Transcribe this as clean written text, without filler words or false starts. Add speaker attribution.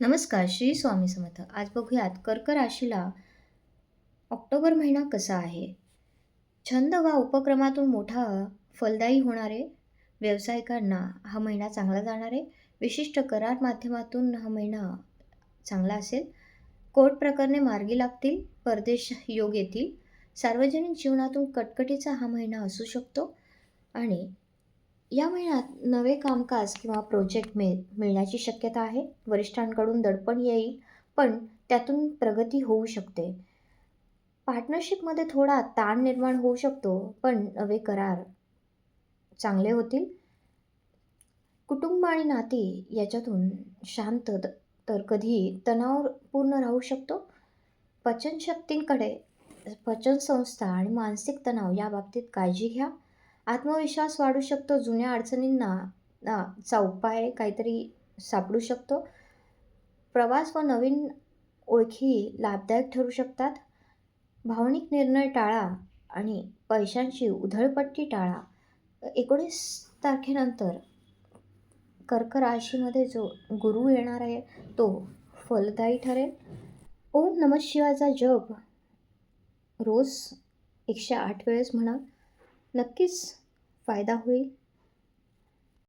Speaker 1: नमस्कार, श्री स्वामी समर्थ. आज बघूयात कर्क राशीला ऑक्टोबर महिना कसा आहे. छंद वा उपक्रमातून मोठा फलदायी होणारे व्यावसायिकांना हा महिना चांगला जाणार आहे. विशिष्ट करार माध्यमातून हा महिना चांगला असेल. कोर्ट प्रकरणे मार्गी लागतील. परदेश योग येतील. सार्वजनिक जीवनातून कटकटीचा हा महिना असू शकतो आणि या महिन्यात नवे कामकाज किंवा प्रोजेक्ट मिळण्याची शक्यता आहे. वरिष्ठांकडून दडपण येईल, पण त्यातून प्रगती होऊ शकते. पार्टनरशिपमध्ये थोडा ताण निर्माण होऊ शकतो, पण नवे करार चांगले होतील. कुटुंब आणि नाती याच्यातून शांत तर कधी तणावपूर्ण राहू शकतो. पचनशक्तींकडे पचनसंस्था आणि मानसिक तणाव या बाबतीत काळजी घ्या. आत्मविश्वास वाढू शकतो. जुन्या अडचणींना चा उपाय काहीतरी सापडू शकतो. प्रवास व नवीन ओळखी लाभदायक ठरू शकतात. भावनिक निर्णय टाळा आणि पैशांची उधळपट्टी टाळा. 19 तारखेनंतर कर्क राशीमध्ये जो गुरु येणार आहे तो फलदायी ठरेल. ओम नमः शिवायचा जप रोज 108 वेळेस म्हणा. नक्कीच फायदा होईल.